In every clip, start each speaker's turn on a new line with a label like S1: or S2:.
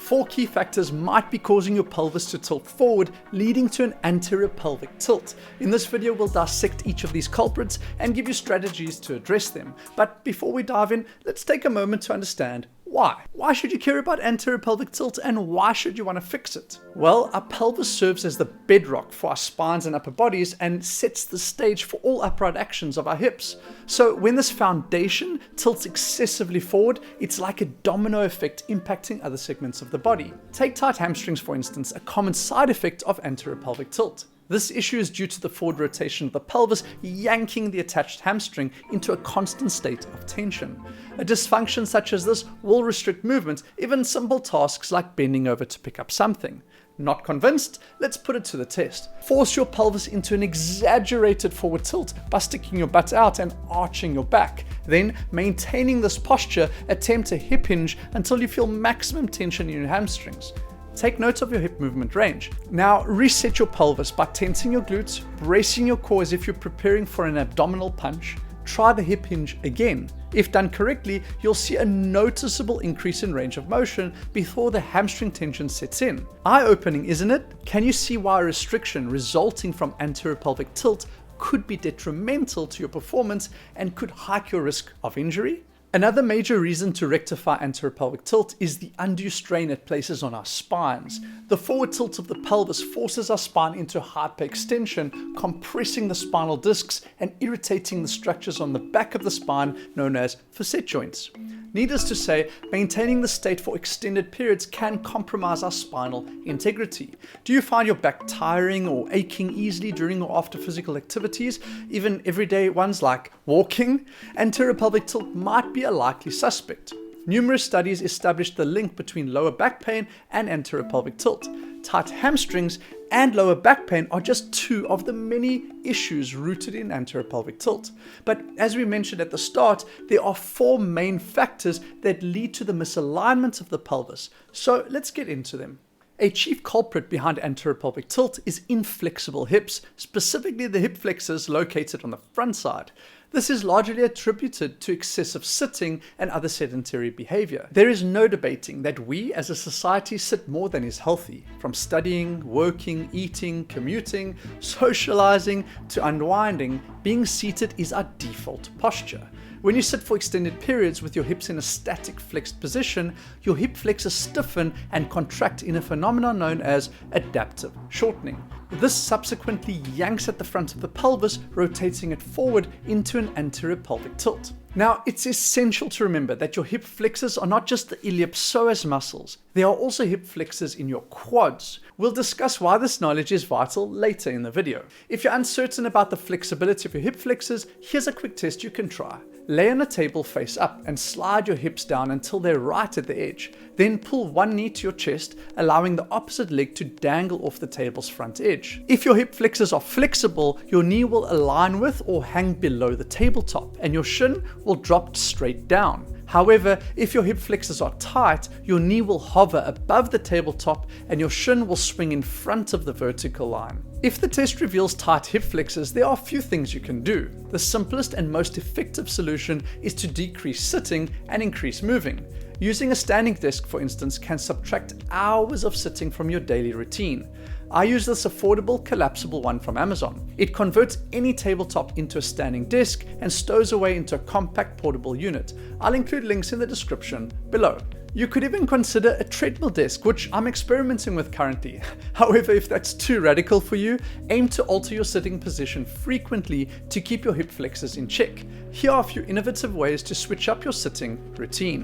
S1: 4 key factors might be causing your pelvis to tilt forward, leading to an anterior pelvic tilt. In this video, we'll dissect each of these culprits and give you strategies to address them. But before we dive in, let's take a moment to understand why. Why should you care about anterior pelvic tilt, and why should you want to fix it? Well, our pelvis serves as the bedrock for our spines and upper bodies and sets the stage for all upright actions of our hips. So when this foundation tilts excessively forward, it's like a domino effect impacting other segments of the body. Take tight hamstrings, for instance, a common side effect of anterior pelvic tilt. This issue is due to the forward rotation of the pelvis yanking the attached hamstring into a constant state of tension. A dysfunction such as this will restrict movement, even simple tasks like bending over to pick up something. Not convinced? Let's put it to the test. Force your pelvis into an exaggerated forward tilt by sticking your butt out and arching your back. Then, maintaining this posture, attempt a hip hinge until you feel maximum tension in your hamstrings. Take note of your hip movement range. Now reset your pelvis by tensing your glutes, bracing your core as if you're preparing for an abdominal punch. Try the hip hinge again. If done correctly, you'll see a noticeable increase in range of motion before the hamstring tension sets in. Eye-opening, isn't it? Can you see why a restriction resulting from anterior pelvic tilt could be detrimental to your performance and could hike your risk of injury? Another major reason to rectify anterior pelvic tilt is the undue strain it places on our spines. The forward tilt of the pelvis forces our spine into hyperextension, compressing the spinal discs and irritating the structures on the back of the spine known as facet joints. Needless to say, maintaining this state for extended periods can compromise our spinal integrity. Do you find your back tiring or aching easily during or after physical activities, even everyday ones like walking? Anterior pelvic tilt might be a likely suspect. Numerous studies established the link between lower back pain and anterior pelvic tilt. Tight hamstrings and lower back pain are just 2 of the many issues rooted in anterior pelvic tilt. But as we mentioned at the start, there are 4 main factors that lead to the misalignment of the pelvis. So let's get into them. A chief culprit behind anterior pelvic tilt is inflexible hips, specifically the hip flexors located on the front side. This is largely attributed to excessive sitting and other sedentary behavior. There is no debating that we as a society sit more than is healthy. From studying, working, eating, commuting, socializing to unwinding, being seated is our default posture. When you sit for extended periods with your hips in a static flexed position, your hip flexors stiffen and contract in a phenomenon known as adaptive shortening. This subsequently yanks at the front of the pelvis, rotating it forward into an anterior pelvic tilt. Now, it's essential to remember that your hip flexors are not just the iliopsoas muscles, they are also hip flexors in your quads. We'll discuss why this knowledge is vital later in the video. If you're uncertain about the flexibility of your hip flexors, here's a quick test you can try. Lay on a table face up and slide your hips down until they're right at the edge. Then pull one knee to your chest, allowing the opposite leg to dangle off the table's front edge. If your hip flexors are flexible, your knee will align with or hang below the tabletop, and your shin will drop straight down. However, if your hip flexors are tight, your knee will hover above the tabletop and your shin will swing in front of the vertical line. If the test reveals tight hip flexors, there are a few things you can do. The simplest and most effective solution is to decrease sitting and increase moving. Using a standing desk, for instance, can subtract hours of sitting from your daily routine. I use this affordable collapsible one from Amazon. It converts any tabletop into a standing desk and stows away into a compact portable unit. I'll include links in the description below. You could even consider a treadmill desk, which I'm experimenting with currently. However, if that's too radical for you, aim to alter your sitting position frequently to keep your hip flexors in check. Here are a few innovative ways to switch up your sitting routine.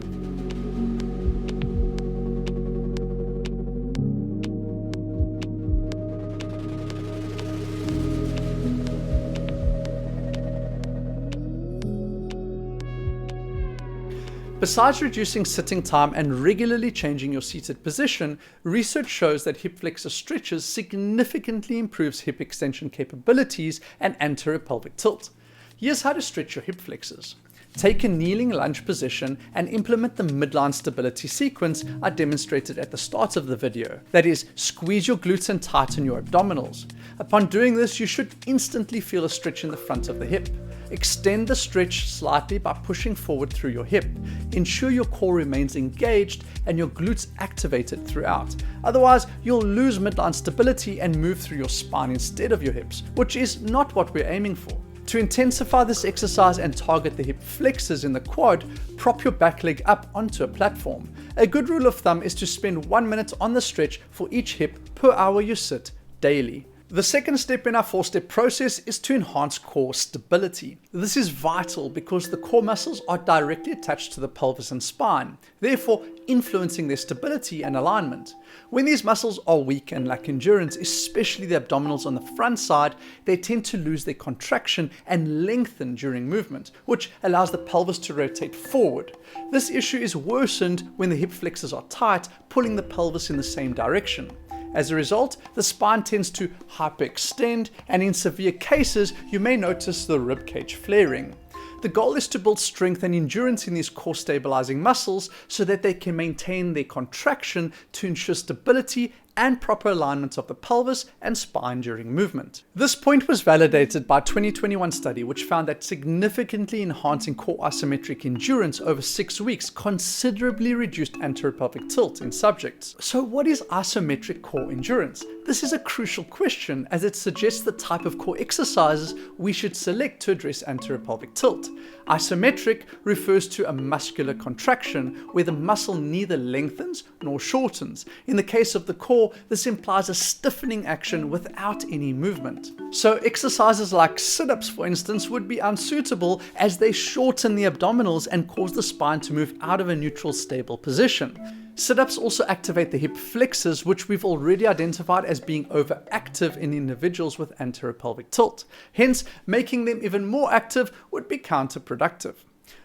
S1: Besides reducing sitting time and regularly changing your seated position, research shows that hip flexor stretches significantly improves hip extension capabilities and anterior pelvic tilt. Here's how to stretch your hip flexors. Take a kneeling lunge position and implement the midline stability sequence I demonstrated at the start of the video. That is, squeeze your glutes and tighten your abdominals. Upon doing this, you should instantly feel a stretch in the front of the hip. extend the stretch slightly by pushing forward through your hip. Ensure your core remains engaged and your glutes activated throughout. Otherwise, you'll lose midline stability and move through your spine instead of your hips, which is not what we're aiming for. To intensify this exercise and target the hip flexors in the quad, prop your back leg up onto a platform. A good rule of thumb is to spend 1 minute on the stretch for each hip per hour you sit daily. The second step in our 4-step process is to enhance core stability. This is vital because the core muscles are directly attached to the pelvis and spine, therefore influencing their stability and alignment. When these muscles are weak and lack endurance, especially the abdominals on the front side, they tend to lose their contraction and lengthen during movement, which allows the pelvis to rotate forward. This issue is worsened when the hip flexors are tight, pulling the pelvis in the same direction. As a result, the spine tends to hyperextend, and in severe cases, you may notice the rib cage flaring. The goal is to build strength and endurance in these core stabilizing muscles so that they can maintain their contraction to ensure stability and proper alignment of the pelvis and spine during movement. This point was validated by a 2021 study which found that significantly enhancing core isometric endurance over 6 weeks considerably reduced anterior pelvic tilt in subjects. So what is isometric core endurance? This is a crucial question as it suggests the type of core exercises we should select to address anterior pelvic tilt. Isometric refers to a muscular contraction where the muscle neither lengthens nor shortens. In the case of the core, this implies a stiffening action without any movement. So exercises like sit-ups, for instance, would be unsuitable as they shorten the abdominals and cause the spine to move out of a neutral stable position. Sit-ups also activate the hip flexors, which we've already identified as being overactive in individuals with anterior pelvic tilt. Hence, making them even more active would be counterproductive.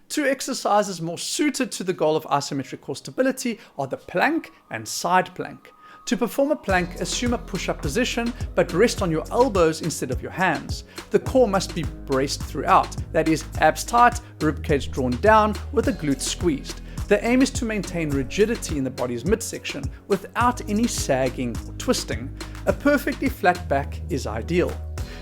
S1: 2 exercises more suited to the goal of isometric core stability are the plank and side plank. To perform a plank, assume a push-up position, but rest on your elbows instead of your hands. The core must be braced throughout, that is, abs tight, ribcage drawn down, with the glutes squeezed. The aim is to maintain rigidity in the body's midsection without any sagging or twisting. A perfectly flat back is ideal.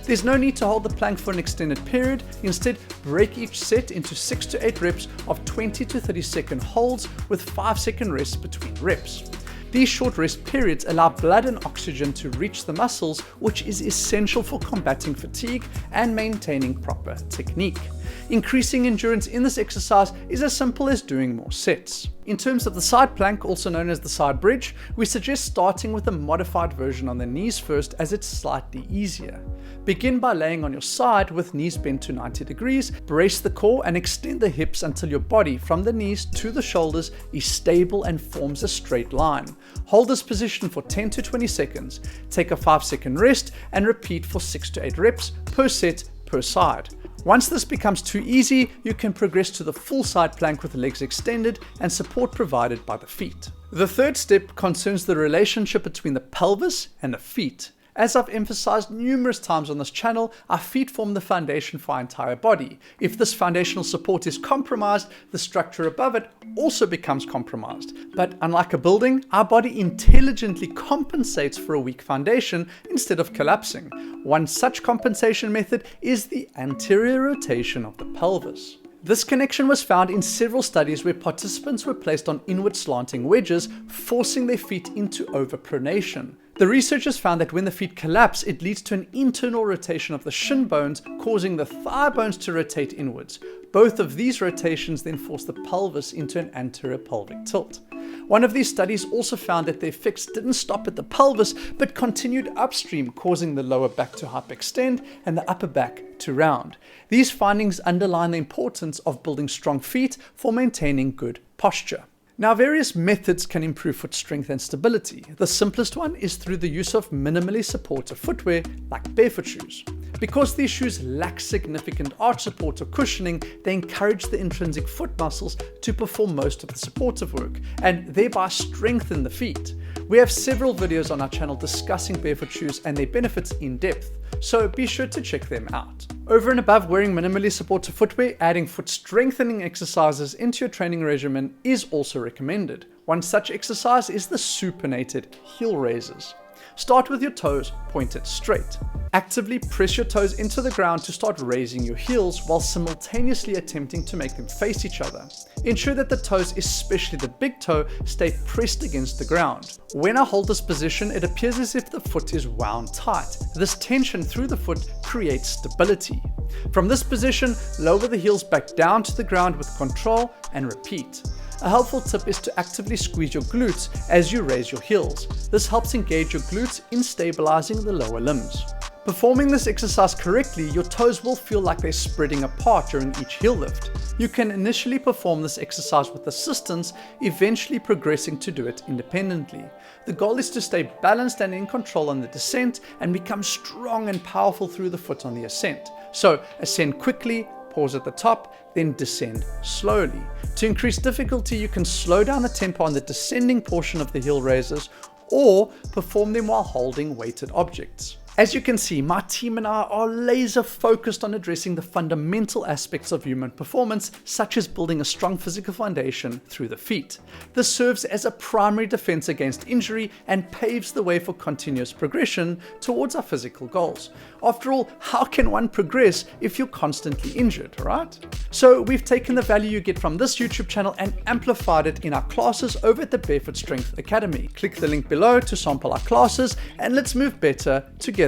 S1: There's no need to hold the plank for an extended period. Instead, break each set into 6 to 8 reps of 20 to 30 second holds with 5-second rests between reps. These short rest periods allow blood and oxygen to reach the muscles, which is essential for combating fatigue and maintaining proper technique. Increasing endurance in this exercise is as simple as doing more sets. In terms of the side plank, also known as the side bridge, we suggest starting with a modified version on the knees first as it's slightly easier. Begin by laying on your side with knees bent to 90 degrees, brace the core and extend the hips until your body from the knees to the shoulders is stable and forms a straight line. Hold this position for 10 to 20 seconds, take a 5-second rest and repeat for 6 to 8 reps per set per side. Once this becomes too easy, you can progress to the full side plank with the legs extended and support provided by the feet. The third step concerns the relationship between the pelvis and the feet. As I've emphasized numerous times on this channel, our feet form the foundation for our entire body. If this foundational support is compromised, the structure above it also becomes compromised. But unlike a building, our body intelligently compensates for a weak foundation instead of collapsing. One such compensation method is the anterior rotation of the pelvis. This connection was found in several studies where participants were placed on inward slanting wedges, forcing their feet into overpronation. The researchers found that when the feet collapse, it leads to an internal rotation of the shin bones, causing the thigh bones to rotate inwards. Both of these rotations then force the pelvis into an anterior pelvic tilt. One of these studies also found that the effects didn't stop at the pelvis, but continued upstream, causing the lower back to hyperextend and the upper back to round. These findings underline the importance of building strong feet for maintaining good posture. Now, various methods can improve foot strength and stability. The simplest one is through the use of minimally supportive footwear like barefoot shoes. Because these shoes lack significant arch support or cushioning, they encourage the intrinsic foot muscles to perform most of the supportive work and thereby strengthen the feet. We have several videos on our channel discussing barefoot shoes and their benefits in depth, so be sure to check them out. Over and above wearing minimally supportive footwear, adding foot strengthening exercises into your training regimen is also recommended. One such exercise is the supinated heel raises. Start with your toes pointed straight. Actively press your toes into the ground to start raising your heels while simultaneously attempting to make them face each other. Ensure that the toes, especially the big toe, stay pressed against the ground. When I hold this position, it appears as if the foot is wound tight. This tension through the foot creates stability. From this position, lower the heels back down to the ground with control and repeat. A helpful tip is to actively squeeze your glutes as you raise your heels. This helps engage your glutes in stabilizing the lower limbs. Performing this exercise correctly, your toes will feel like they're spreading apart during each heel lift. You can initially perform this exercise with assistance, eventually progressing to do it independently. The goal is to stay balanced and in control on the descent and become strong and powerful through the foot on the ascent. So ascend quickly, pause at the top, then descend slowly. To increase difficulty, you can slow down the tempo on the descending portion of the heel raises or perform them while holding weighted objects. As you can see, my team and I are laser focused on addressing the fundamental aspects of human performance, such as building a strong physical foundation through the feet. This serves as a primary defense against injury and paves the way for continuous progression towards our physical goals. After all, how can one progress if you're constantly injured, right? So we've taken the value you get from this YouTube channel and amplified it in our classes over at the Barefoot Strength Academy. Click the link below to sample our classes and let's move better together.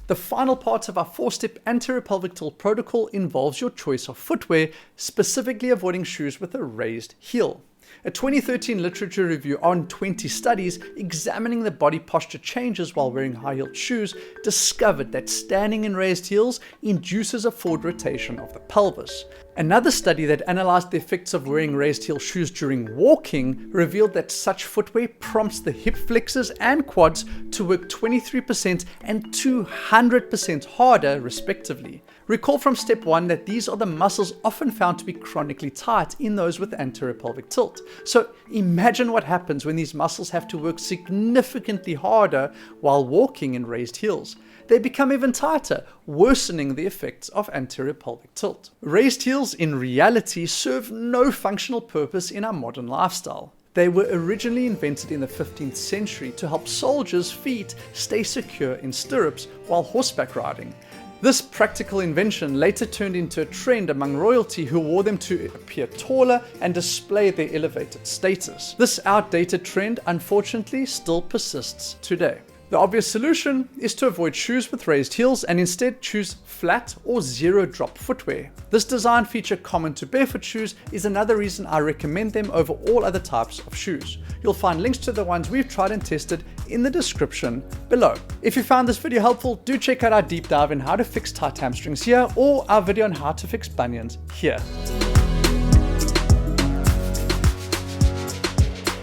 S1: The final part of our 4-step anterior pelvic tilt protocol involves your choice of footwear, specifically avoiding shoes with a raised heel. A 2013 literature review on 20 studies examining the body posture changes while wearing high-heeled shoes discovered that standing in raised heels induces a forward rotation of the pelvis. Another study that analyzed the effects of wearing raised heel shoes during walking revealed that such footwear prompts the hip flexors and quads to work 23% and 200% harder respectively. Recall from step 1 that these are the muscles often found to be chronically tight in those with anterior pelvic tilt. So imagine what happens when these muscles have to work significantly harder while walking in raised heels. They become even tighter, worsening the effects of anterior pelvic tilt. Raised heels in reality serve no functional purpose in our modern lifestyle. They were originally invented in the 15th century to help soldiers' feet stay secure in stirrups while horseback riding. This practical invention later turned into a trend among royalty who wore them to appear taller and display their elevated status. This outdated trend unfortunately still persists today. The obvious solution is to avoid shoes with raised heels and instead choose flat or zero drop footwear. This design feature common to barefoot shoes is another reason I recommend them over all other types of shoes. You'll find links to the ones we've tried and tested in the description below. If you found this video helpful, do check out our deep dive in how to fix tight hamstrings here or our video on how to fix bunions here.